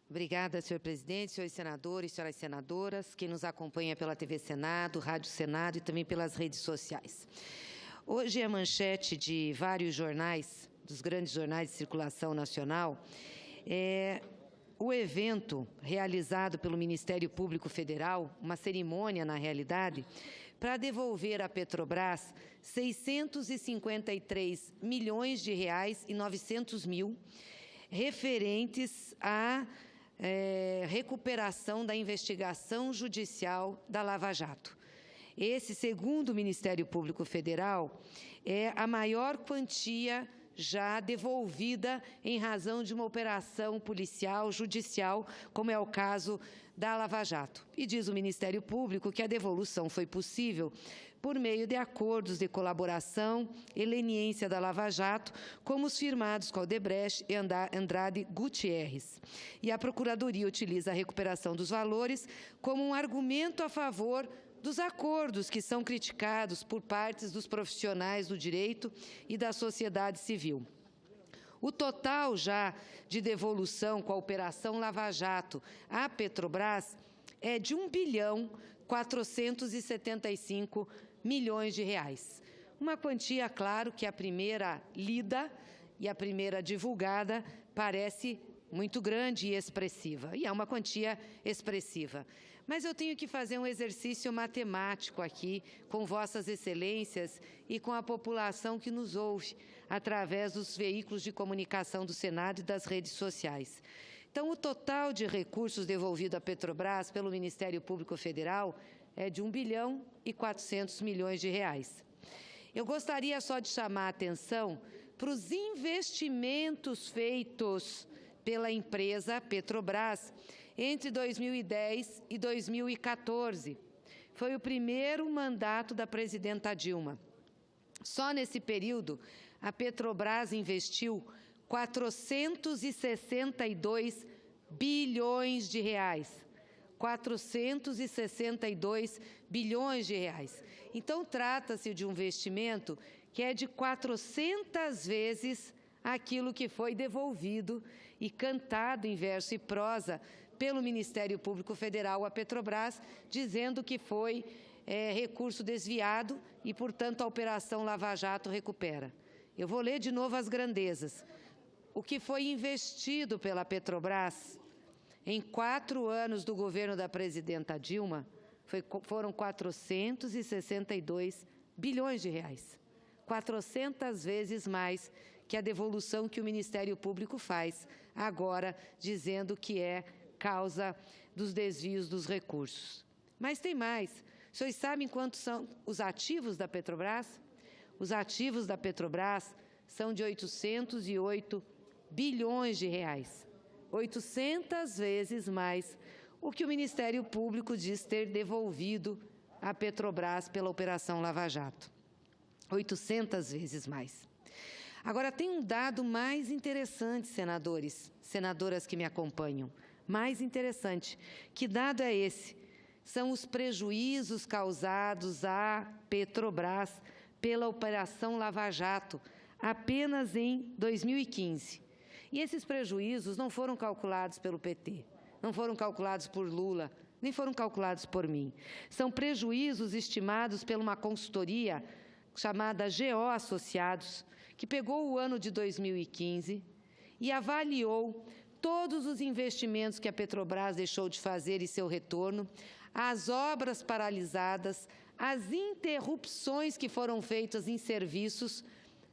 Obrigada, senhor presidente, senhores senadores, senhoras senadoras, quem nos acompanha pela TV Senado, Rádio Senado e também pelas redes sociais. Hoje a manchete de vários jornais, dos grandes jornais de circulação nacional, é o evento realizado pelo Ministério Público Federal, uma cerimônia na realidade, para devolver à Petrobras 653 milhões de reais e 900 mil referentes à recuperação da investigação judicial da Lava Jato. Esse, segundo o Ministério Público Federal, é a maior quantia já devolvida em razão de uma operação policial, judicial, como é o caso da Lava Jato. E diz o Ministério Público que a devolução foi possível por meio de acordos de colaboração e leniência da Lava Jato, como os firmados com Odebrecht e Andrade Gutierrez. E a Procuradoria utiliza a recuperação dos valores como um argumento a favor dos acordos que são criticados por partes dos profissionais do direito e da sociedade civil. O total já de devolução com a Operação Lava Jato à Petrobras é de 1.475 bilhões de reais. Uma quantia, claro, que a primeira lida e a primeira divulgada parece muito grande e expressiva, e é uma quantia expressiva. Mas eu tenho que fazer um exercício matemático aqui com vossas excelências e com a população que nos ouve através dos veículos de comunicação do Senado e das redes sociais. Então, o total de recursos devolvido à Petrobras pelo Ministério Público Federal é de 1.400 bilhões de reais. Eu gostaria só de chamar a atenção para os investimentos feitos pela empresa Petrobras entre 2010 e 2014. Foi o primeiro mandato da presidenta Dilma. Só nesse período, a Petrobras investiu 462 bilhões de reais. 462 bilhões de reais. Então, trata-se de um investimento que é de 400 vezes aquilo que foi devolvido e cantado em verso e prosa pelo Ministério Público Federal à Petrobras, dizendo que foi recurso desviado e, portanto, a Operação Lava Jato recupera. Eu vou ler de novo as grandezas. O que foi investido pela Petrobras em 4 anos do governo da presidenta Dilma foram 462 bilhões de reais. 400 vezes mais que a devolução que o Ministério Público faz agora, dizendo que é causa dos desvios dos recursos. Mas tem mais. Os senhores sabem quantos são os ativos da Petrobras? Os ativos da Petrobras são de 808 bilhões de reais. 800 vezes mais o que o Ministério Público diz ter devolvido à Petrobras pela Operação Lava Jato. 800 vezes mais. Agora, tem um dado mais interessante, senadores, senadoras que me acompanham, mais interessante. Que dado é esse? São os prejuízos causados à Petrobras pela Operação Lava Jato, apenas em 2015. E esses prejuízos não foram calculados pelo PT, não foram calculados por Lula, nem foram calculados por mim. São prejuízos estimados por uma consultoria chamada GO Associados, que pegou o ano de 2015 e avaliou todos os investimentos que a Petrobras deixou de fazer e seu retorno, as obras paralisadas, as interrupções que foram feitas em serviços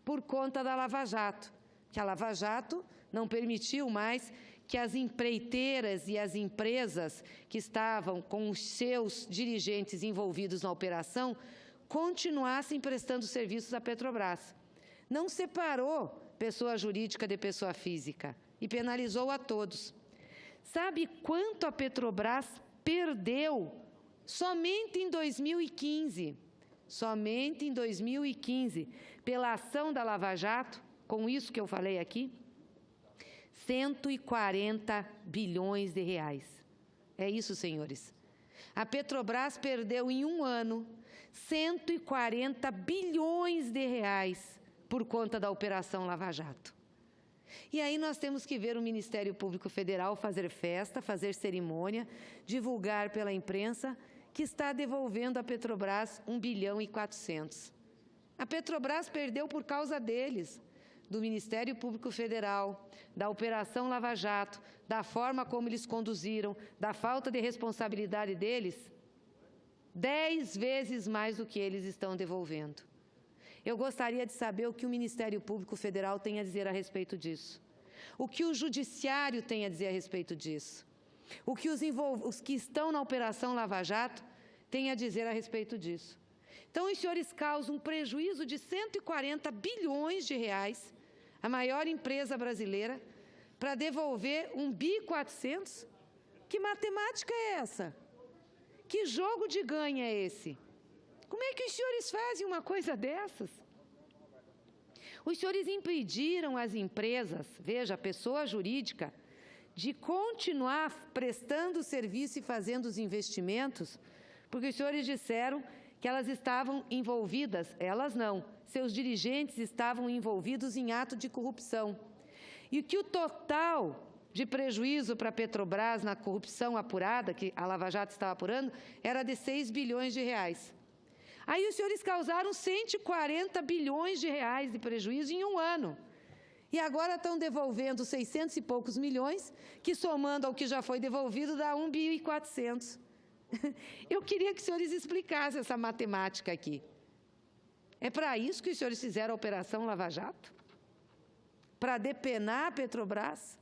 por conta da Lava Jato, que a Lava Jato não permitiu mais que as empreiteiras e as empresas que estavam com os seus dirigentes envolvidos na operação continuassem prestando serviços à Petrobras. Não separou pessoa jurídica de pessoa física e penalizou a todos. Sabe quanto a Petrobras perdeu somente em 2015? Somente em 2015, pela ação da Lava Jato, com isso que eu falei aqui, 140 bilhões de reais. É isso, senhores. A Petrobras perdeu em um ano 140 bilhões de reais por conta da Operação Lava Jato. E aí nós temos que ver o Ministério Público Federal fazer festa, fazer cerimônia, divulgar pela imprensa que está devolvendo à Petrobras 1 bilhão e 400. A Petrobras perdeu por causa deles, do Ministério Público Federal, da Operação Lava Jato, da forma como eles conduziram, da falta de responsabilidade deles, 10 vezes mais do que eles estão devolvendo. Eu gostaria de saber o que o Ministério Público Federal tem a dizer a respeito disso. O que o Judiciário tem a dizer a respeito disso. O que os que estão na Operação Lava Jato têm a dizer a respeito disso. Então, os senhores causam um prejuízo de 140 bilhões de reais, a maior empresa brasileira, para devolver 1 bi 400? Que matemática é essa? Que jogo de ganha é esse? Como é que os senhores fazem uma coisa dessas? Os senhores impediram as empresas, veja, a pessoa jurídica, de continuar prestando serviço e fazendo os investimentos, porque os senhores disseram que elas estavam envolvidas, elas não, seus dirigentes estavam envolvidos em ato de corrupção. E que o total de prejuízo para a Petrobras na corrupção apurada, que a Lava Jato estava apurando, era de 6 bilhões de reais. Aí os senhores causaram 140 bilhões de reais de prejuízo em um ano. E agora estão devolvendo 600 e poucos milhões, que somando ao que já foi devolvido dá 1 bi e 400. Eu queria que os senhores explicassem essa matemática aqui. É para isso que os senhores fizeram a Operação Lava Jato? Para depenar a Petrobras?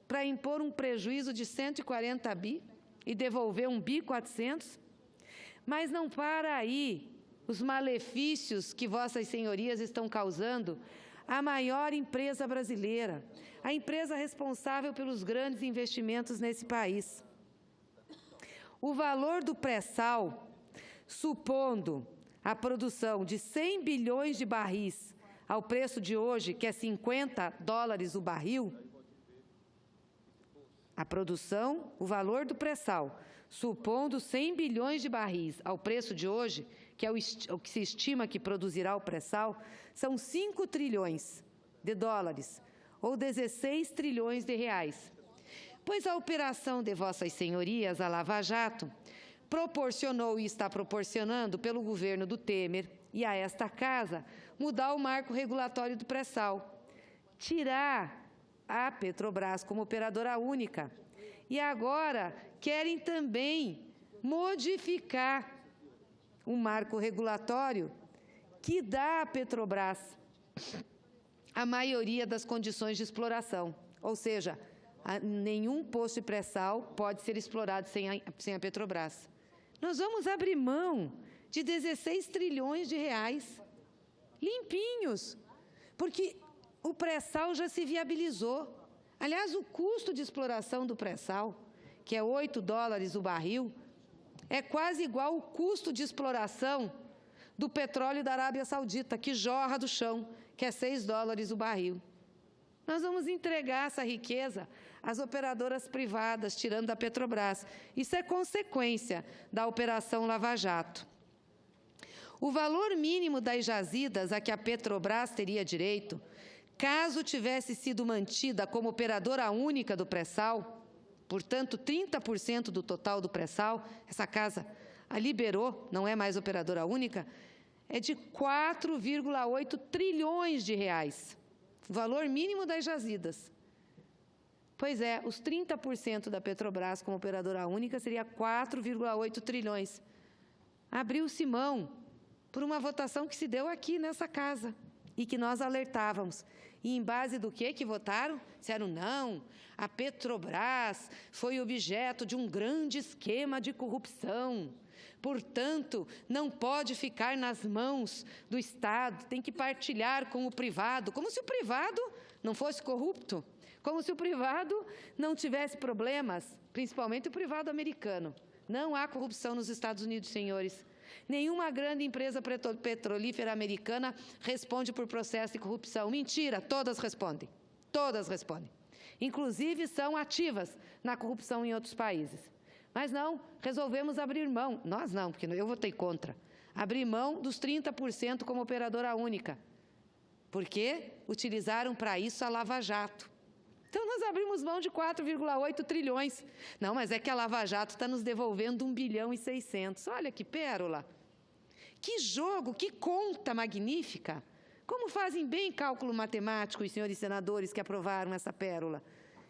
Para impor um prejuízo de 140 bi e devolver 1 bi 400? Mas não para aí os malefícios que vossas senhorias estão causando à maior empresa brasileira, a empresa responsável pelos grandes investimentos nesse país. O valor do pré-sal, supondo a produção de 100 bilhões de barris ao preço de hoje, que é $50 o barril, a produção, o valor do pré-sal, supondo 100 bilhões de barris ao preço de hoje, que é o que se estima que produzirá o pré-sal, são 5 trilhões de dólares, ou 16 trilhões de reais. Pois a operação de vossas senhorias, a Lava Jato, proporcionou e está proporcionando pelo governo do Temer e a esta casa mudar o marco regulatório do pré-sal, tirar a Petrobras como operadora única. E agora querem também modificar o marco regulatório que dá à Petrobras a maioria das condições de exploração. Ou seja, nenhum poço de pré-sal pode ser explorado sem a Petrobras. Nós vamos abrir mão de 16 trilhões de reais, limpinhos, porque o pré-sal já se viabilizou. Aliás, o custo de exploração do pré-sal, que é $8 o barril, é quase igual ao custo de exploração do petróleo da Arábia Saudita, que jorra do chão, que é $6 o barril. Nós vamos entregar essa riqueza às operadoras privadas, tirando da Petrobras. Isso é consequência da Operação Lava Jato. O valor mínimo das jazidas a que a Petrobras teria direito, caso tivesse sido mantida como operadora única do pré-sal, portanto, 30% do total do pré-sal, essa casa a liberou, não é mais operadora única, é de 4,8 trilhões de reais. O valor mínimo das jazidas. Pois é, os 30% da Petrobras como operadora única seria 4,8 trilhões. Abriu-se mão por uma votação que se deu aqui nessa casa e que nós alertávamos. E em base do que votaram? Disseram, não, a Petrobras foi objeto de um grande esquema de corrupção. Portanto, não pode ficar nas mãos do Estado, tem que partilhar com o privado, como se o privado não fosse corrupto, como se o privado não tivesse problemas, principalmente o privado americano. Não há corrupção nos Estados Unidos, senhores. Nenhuma grande empresa petrolífera americana responde por processo de corrupção. Mentira, todas respondem. Todas respondem. Inclusive, são ativas na corrupção em outros países. Mas não, resolvemos abrir mão. Nós não, porque eu votei contra. Abrir mão dos 30% como operadora única. porque utilizaram para isso a Lava Jato. Então, nós abrimos mão de 4,8 trilhões. Não, mas é que a Lava Jato está nos devolvendo 1,6 bilhão. Olha que pérola. Que jogo, que conta magnífica. Como fazem bem cálculo matemático os senhores senadores que aprovaram essa pérola.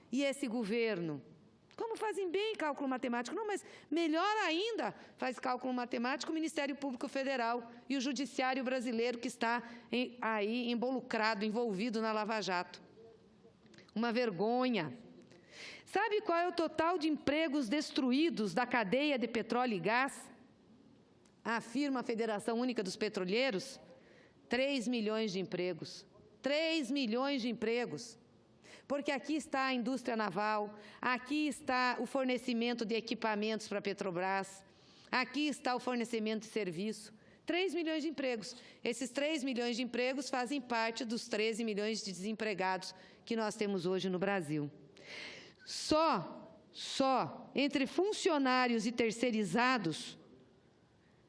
E esse governo. Como fazem bem cálculo matemático. Não, mas melhor ainda faz cálculo matemático o Ministério Público Federal e o Judiciário brasileiro que está aí envolvido na Lava Jato. Uma vergonha. Sabe qual é o total de empregos destruídos da cadeia de petróleo e gás? Afirma a Federação Única dos Petroleiros, 3 milhões de empregos. 3 milhões de empregos. Porque aqui está a indústria naval, aqui está o fornecimento de equipamentos para a Petrobras, aqui está o fornecimento de serviço. 3 milhões de empregos. Esses 3 milhões de empregos fazem parte dos 13 milhões de desempregados que nós temos hoje no Brasil. Só entre funcionários e terceirizados,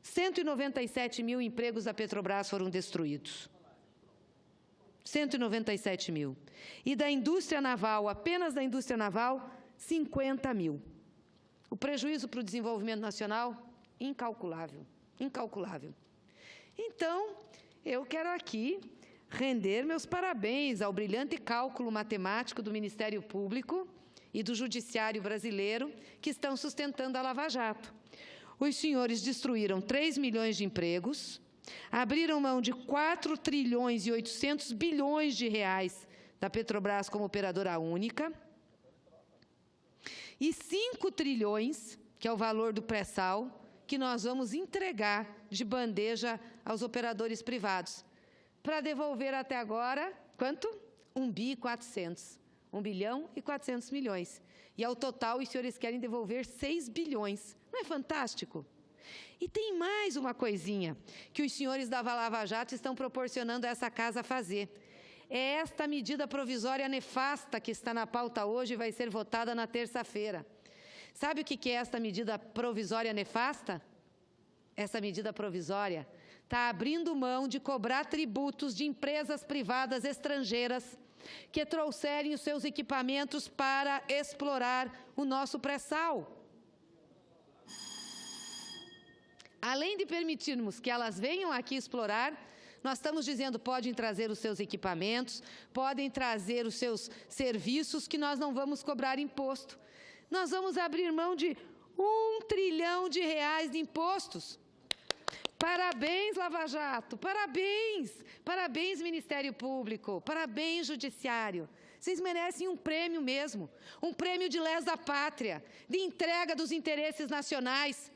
197 mil empregos da Petrobras foram destruídos. 197 mil. E da indústria naval, apenas da indústria naval, 50 mil. O prejuízo para o desenvolvimento nacional, incalculável. Incalculável. Então, eu quero aqui render meus parabéns ao brilhante cálculo matemático do Ministério Público e do Judiciário brasileiro que estão sustentando a Lava Jato. Os senhores destruíram 3 milhões de empregos, abriram mão de 4 trilhões e 800 bilhões de reais da Petrobras como operadora única e 5 trilhões, que é o valor do pré-sal, que nós vamos entregar de bandeja aos operadores privados, para devolver até agora, quanto? 1 bilhão e 400 milhões. E ao total, os senhores querem devolver 6 bilhões. Não é fantástico? E tem mais uma coisinha que os senhores da Lava Jato estão proporcionando a essa casa fazer. É esta medida provisória nefasta que está na pauta hoje e vai ser votada na terça-feira. Sabe o que é esta medida provisória nefasta? Essa medida provisória está abrindo mão de cobrar tributos de empresas privadas estrangeiras que trouxerem os seus equipamentos para explorar o nosso pré-sal. Além de permitirmos que elas venham aqui explorar, nós estamos dizendo, podem trazer os seus equipamentos, podem trazer os seus serviços, que nós não vamos cobrar imposto. Nós vamos abrir mão de 1 trilhão de reais de impostos. Parabéns, Lava Jato, parabéns, parabéns, Ministério Público, parabéns, Judiciário. Vocês merecem um prêmio mesmo, um prêmio de lesa pátria, de entrega dos interesses nacionais,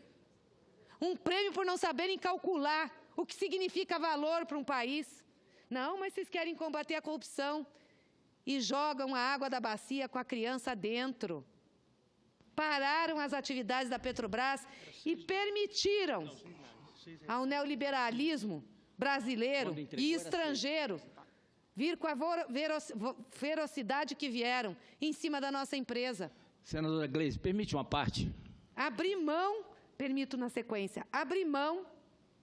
um prêmio por não saberem calcular o que significa valor para um país. Não, mas vocês querem combater a corrupção e jogam a água da bacia com a criança dentro. Pararam as atividades da Petrobras e permitiram ao neoliberalismo brasileiro e estrangeiro vir com a ferocidade que vieram em cima da nossa empresa. Senadora Gleisi, permite uma parte? Abrir mão, permito na sequência, abrir mão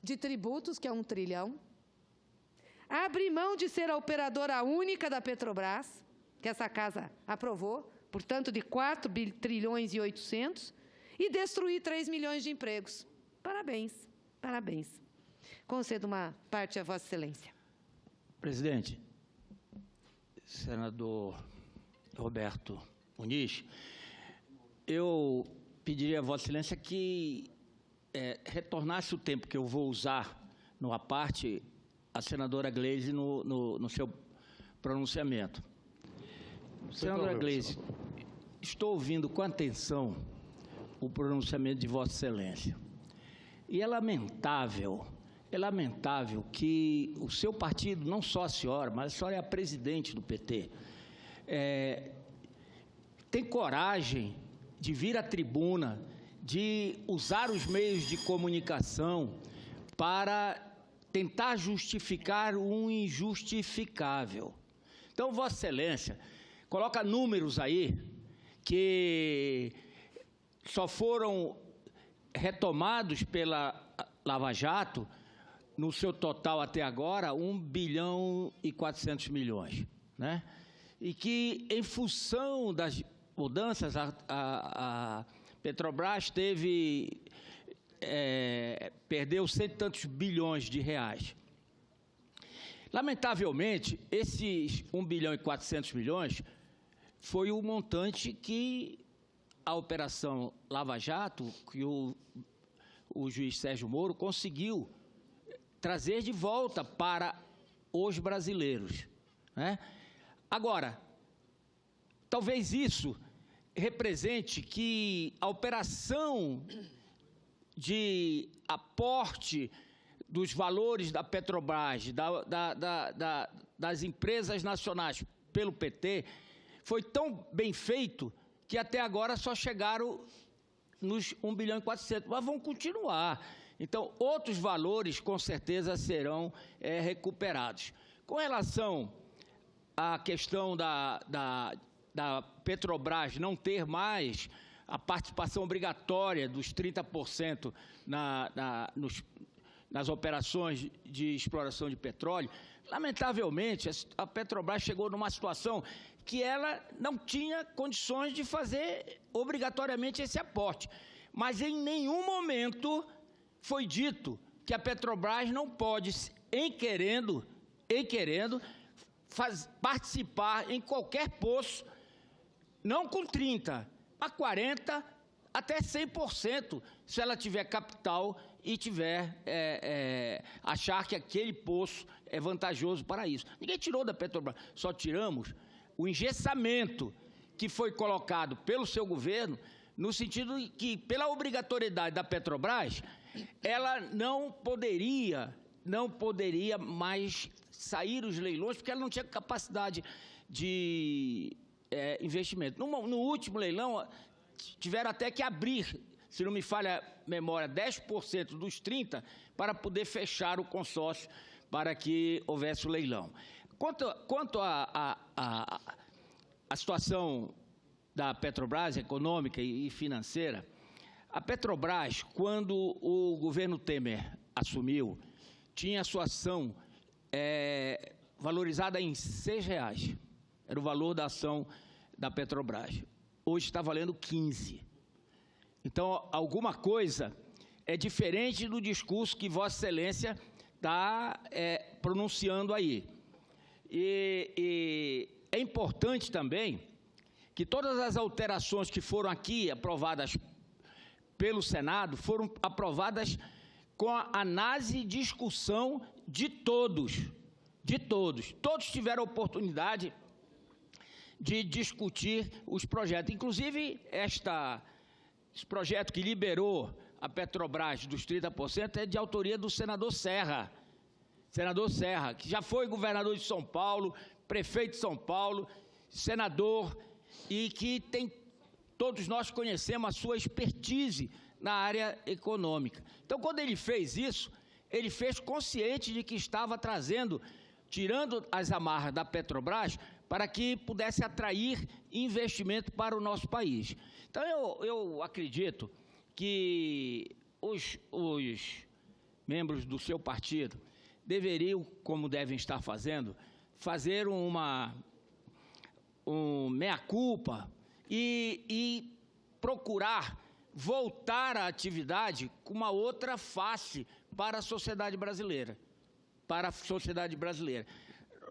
de tributos, que é 1 trilhão, abrir mão de ser a operadora única da Petrobras, que essa casa aprovou, portanto, de 4 trilhões e 800, e destruir 3 milhões de empregos. Parabéns, parabéns. Concedo uma parte a Vossa Excelência. Presidente, senador Roberto Muniz, eu pediria a Vossa Excelência que retornasse o tempo que eu vou usar numa parte a senadora Gleisi no seu pronunciamento. Senadora Gleisi, estou ouvindo com atenção o pronunciamento de Vossa Excelência. E é lamentável que o seu partido, não só a senhora, mas a senhora é a presidente do PT, tem coragem de vir à tribuna, de usar os meios de comunicação para tentar justificar o injustificável. Então, Vossa Excelência, coloca números aí que só foram retomados pela Lava Jato no seu total até agora, 1 bilhão e 400 milhões, né? E que, em função das mudanças, a Petrobras perdeu cento e tantos bilhões de reais. Lamentavelmente, esses 1 bilhão e 400 milhões foi o montante que a Operação Lava Jato, que o juiz Sérgio Moro conseguiu trazer de volta para os brasileiros, né? Agora, talvez isso represente que a operação de aporte dos valores da Petrobras, das empresas nacionais pelo PT, foi tão bem feito que até agora só chegaram nos 1 bilhão e 400, mas vão continuar. Então, outros valores, com certeza, serão recuperados. Com relação à questão da Petrobras não ter mais a participação obrigatória dos 30% nas operações de exploração de petróleo, lamentavelmente, a Petrobras chegou numa situação que ela não tinha condições de fazer obrigatoriamente esse aporte. Mas em nenhum momento foi dito que a Petrobras não pode, em querendo participar em qualquer poço, não com 30%, mas 40%, até 100%, se ela tiver capital e tiver achar que aquele poço é vantajoso para isso. Ninguém tirou da Petrobras, só tiramos o engessamento que foi colocado pelo seu governo, no sentido de que, pela obrigatoriedade da Petrobras, ela não poderia mais sair os leilões, porque ela não tinha capacidade de investimento. No último leilão, tiveram até que abrir, se não me falha a memória, 10% dos 30% para poder fechar o consórcio para que houvesse o leilão. Quanto à situação da Petrobras, econômica e financeira, a Petrobras, quando o governo Temer assumiu, tinha a sua ação valorizada em R$6. Era o valor da ação da Petrobras. Hoje está valendo 15. Então, alguma coisa é diferente do discurso que Vossa Excelência está pronunciando aí. E é importante também que todas as alterações que foram aqui aprovadas pelo Senado foram aprovadas com a análise e discussão de todos. Todos tiveram a oportunidade de discutir os projetos. Inclusive, esse projeto que liberou a Petrobras dos 30% é de autoria do senador Serra. Senador Serra, que já foi governador de São Paulo, prefeito de São Paulo, senador, e que todos nós conhecemos a sua expertise na área econômica. Então, quando ele fez isso, ele fez consciente de que estava tirando as amarras da Petrobras para que pudesse atrair investimento para o nosso país. Então, eu acredito que os membros do seu partido deveriam, como devem estar fazendo, fazer um meia-culpa e procurar voltar à atividade com uma outra face para a sociedade brasileira.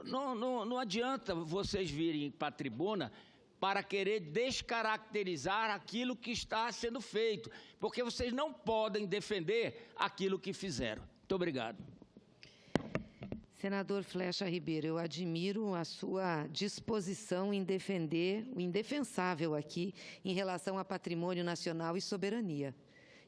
Não adianta vocês virem para a tribuna para querer descaracterizar aquilo que está sendo feito, porque vocês não podem defender aquilo que fizeram. Muito obrigado. Senador Flexa Ribeiro, eu admiro a sua disposição em defender o indefensável aqui em relação a patrimônio nacional e soberania.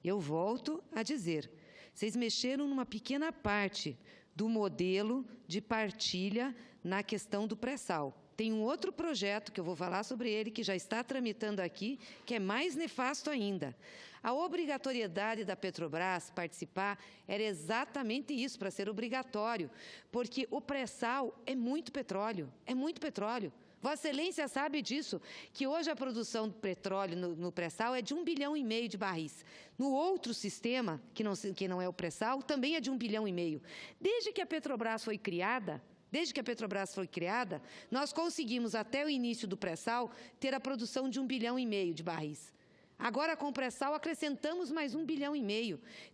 Eu volto a dizer, vocês mexeram numa pequena parte do modelo de partilha na questão do pré-sal. Tem um outro projeto, que eu vou falar sobre ele, que já está tramitando aqui, que é mais nefasto ainda. A obrigatoriedade da Petrobras participar era exatamente isso, para ser obrigatório, porque o pré-sal é muito petróleo, Vossa Excelência sabe disso, que hoje a produção de petróleo no pré-sal é de 1,5 bilhão de barris. no outro sistema, que não é o pré-sal, também é de 1,5 bilhão. Desde que a Petrobras foi criada, nós conseguimos, até o início do pré-sal, ter a produção de 1,5 bilhão de barris. Agora, com o pré-sal, acrescentamos mais 1,5 bilhão.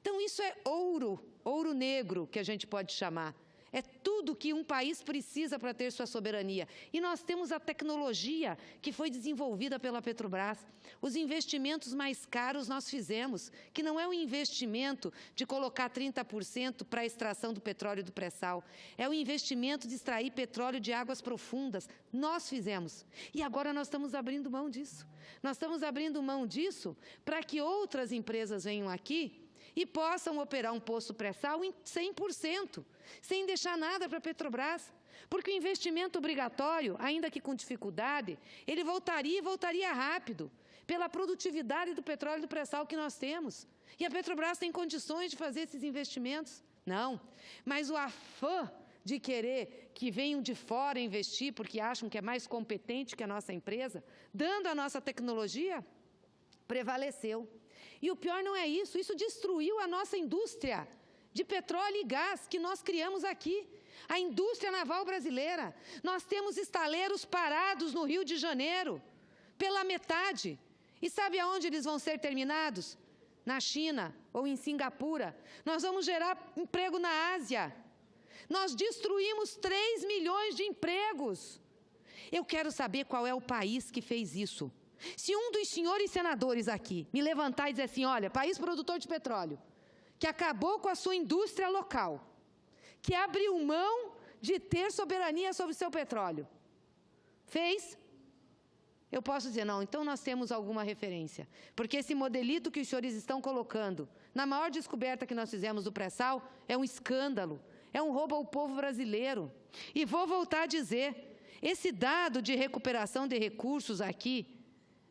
Então, isso é ouro negro, que a gente pode chamar. É tudo que um país precisa para ter sua soberania. E nós temos a tecnologia que foi desenvolvida pela Petrobras. Os investimentos mais caros nós fizemos, que não é um investimento de colocar 30% para a extração do petróleo do pré-sal. É o investimento de extrair petróleo de águas profundas. Nós fizemos. E agora nós estamos abrindo mão disso. Nós estamos abrindo mão disso para que outras empresas venham aqui e possam operar um poço pré-sal em 100%, sem deixar nada para a Petrobras. Porque o investimento obrigatório, ainda que com dificuldade, ele voltaria rápido, pela produtividade do petróleo do pré-sal que nós temos. E a Petrobras tem condições de fazer esses investimentos? Não. Mas o afã de querer que venham de fora investir, porque acham que é mais competente que a nossa empresa, dando a nossa tecnologia, prevaleceu. E o pior não é isso, isso destruiu a nossa indústria de petróleo e gás que nós criamos aqui. A indústria naval brasileira. Nós temos estaleiros parados no Rio de Janeiro, pela metade. E sabe aonde eles vão ser terminados? Na China ou em Singapura. Nós vamos gerar emprego na Ásia. Nós destruímos 3 milhões de empregos. Eu quero saber qual é o país que fez isso. Se um dos senhores senadores aqui me levantar e dizer assim, olha, país produtor de petróleo, que acabou com a sua indústria local, que abriu mão de ter soberania sobre o seu petróleo, fez? Eu posso dizer, não, então nós temos alguma referência. Porque esse modelito que os senhores estão colocando, na maior descoberta que nós fizemos do pré-sal, é um escândalo, é um roubo ao povo brasileiro. E vou voltar a dizer, esse dado de recuperação de recursos aqui,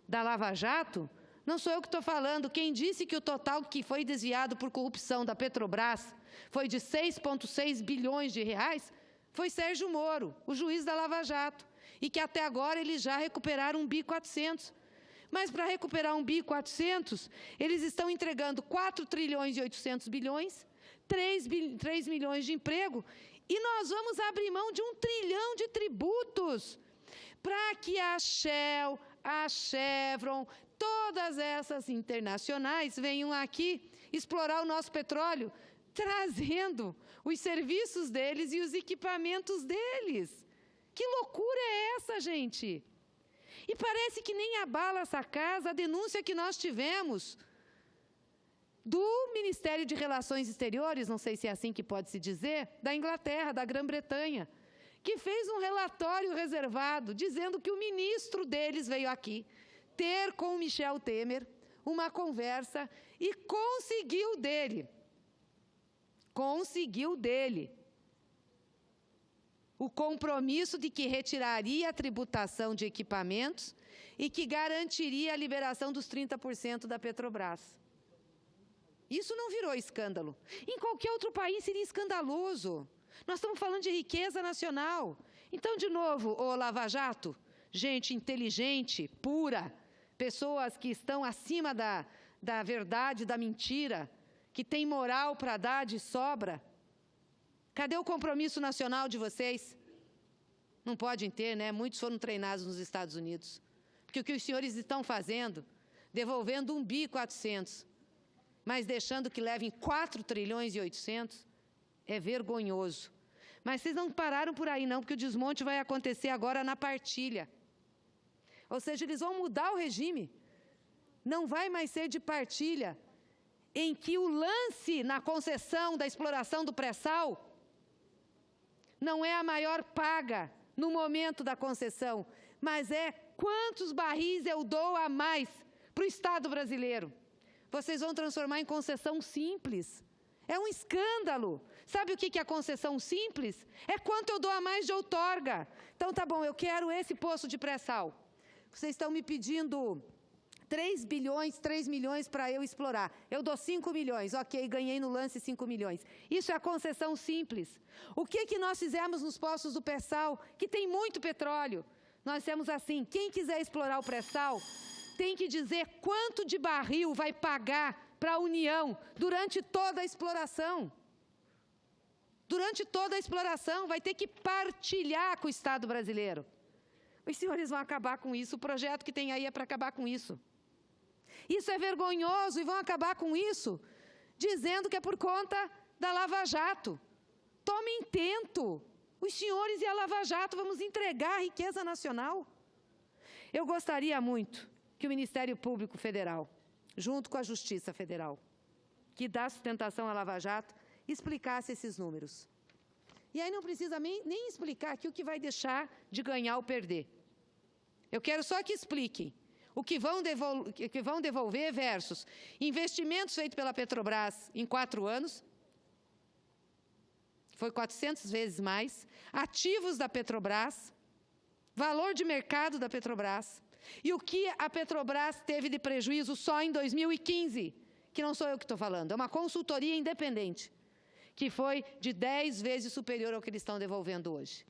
da Lava Jato, não sou eu que estou falando. Quem disse que o total que foi desviado por corrupção da Petrobras foi de 6,6 bilhões de reais, foi Sérgio Moro, o juiz da Lava Jato, e que até agora eles já recuperaram 1.400 bi. Mas para recuperar 1.400 bi, eles estão entregando 4,8 bilhões, 3 milhões de emprego, e nós vamos abrir mão de 1 trilhão de tributos para que a Shell, a Chevron, todas essas internacionais venham aqui explorar o nosso petróleo, trazendo os serviços deles e os equipamentos deles. Que loucura é essa, gente? E parece que nem abala essa casa a denúncia que nós tivemos do Ministério de Relações Exteriores, não sei se é assim que pode se dizer, da Inglaterra, da Grã-Bretanha, que fez um relatório reservado, dizendo que o ministro deles veio aqui ter com o Michel Temer uma conversa e conseguiu dele o compromisso de que retiraria a tributação de equipamentos e que garantiria a liberação dos 30% da Petrobras. Isso não virou escândalo. Em qualquer outro país seria escandaloso. Nós estamos falando de riqueza nacional. Então, de novo, ô Lava Jato, gente inteligente, pura, pessoas que estão acima da verdade, da mentira, que tem moral para dar de sobra. Cadê o compromisso nacional de vocês? Não podem ter, né? Muitos foram treinados nos Estados Unidos. Porque o que os senhores estão fazendo, devolvendo 1.400 bi, mas deixando que levem 4,8 trilhões, é vergonhoso. Mas vocês não pararam por aí, não, porque o desmonte vai acontecer agora na partilha. Ou seja, eles vão mudar o regime. Não vai mais ser de partilha, em que o lance na concessão da exploração do pré-sal não é a maior paga no momento da concessão, mas é quantos barris eu dou a mais para o Estado brasileiro. Vocês vão transformar em concessão simples. É um escândalo. Sabe o que é a concessão simples? É quanto eu dou a mais de outorga. Então, tá bom, eu quero esse poço de pré-sal. Vocês estão me pedindo 3 milhões para eu explorar. Eu dou 5 milhões. Ok, ganhei no lance 5 milhões. Isso é a concessão simples. O que nós fizemos nos poços do pré-sal, que tem muito petróleo? Nós dissemos assim, quem quiser explorar o pré-sal, tem que dizer quanto de barril vai pagar para a União durante toda a exploração. Durante toda a exploração, vai ter que partilhar com o Estado brasileiro. Os senhores vão acabar com isso, o projeto que tem aí é para acabar com isso. Isso é vergonhoso e vão acabar com isso, dizendo que é por conta da Lava Jato. Tomem tento. Os senhores e a Lava Jato, vamos entregar a riqueza nacional. Eu gostaria muito que o Ministério Público Federal, junto com a Justiça Federal, que dá sustentação à Lava Jato, explicasse esses números. E aí não precisa nem explicar aqui o que vai deixar de ganhar ou perder. Eu quero só que expliquem o que vão devolver versus investimentos feitos pela Petrobras em 4 anos, foi 400 vezes mais, ativos da Petrobras, valor de mercado da Petrobras, e o que a Petrobras teve de prejuízo só em 2015, que não sou eu que estou falando, é uma consultoria independente, que foi de 10 vezes superior ao que eles estão devolvendo hoje.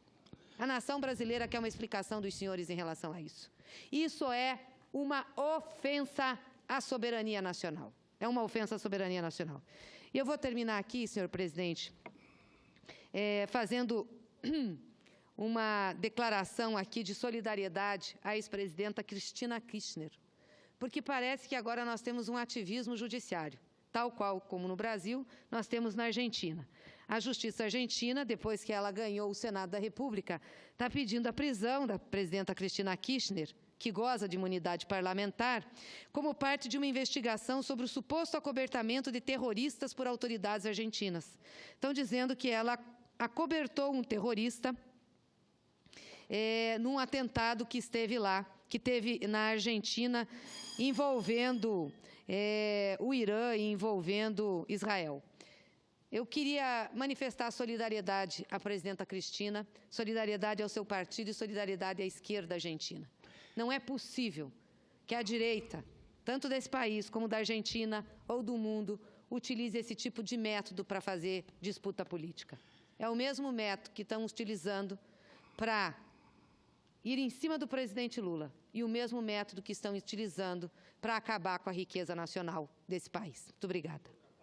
A nação brasileira quer uma explicação dos senhores em relação a isso. Isso é uma ofensa à soberania nacional. É uma ofensa à soberania nacional. E eu vou terminar aqui, senhor presidente, fazendo uma declaração aqui de solidariedade à ex-presidenta Cristina Kirchner, porque parece que agora nós temos um ativismo judiciário, tal qual como no Brasil, nós temos na Argentina. A Justiça Argentina, depois que ela ganhou o Senado da República, está pedindo a prisão da presidenta Cristina Kirchner, que goza de imunidade parlamentar, como parte de uma investigação sobre o suposto acobertamento de terroristas por autoridades argentinas. Estão dizendo que ela acobertou um terrorista num atentado que esteve lá, que teve na Argentina, envolvendo o Irã e envolvendo Israel. Eu queria manifestar solidariedade à presidenta Cristina, solidariedade ao seu partido e solidariedade à esquerda argentina. Não é possível que a direita, tanto desse país como da Argentina ou do mundo, utilize esse tipo de método para fazer disputa política. É o mesmo método que estão utilizando para ir em cima do presidente Lula e o mesmo método que estão utilizando para acabar com a riqueza nacional desse país. Muito obrigada.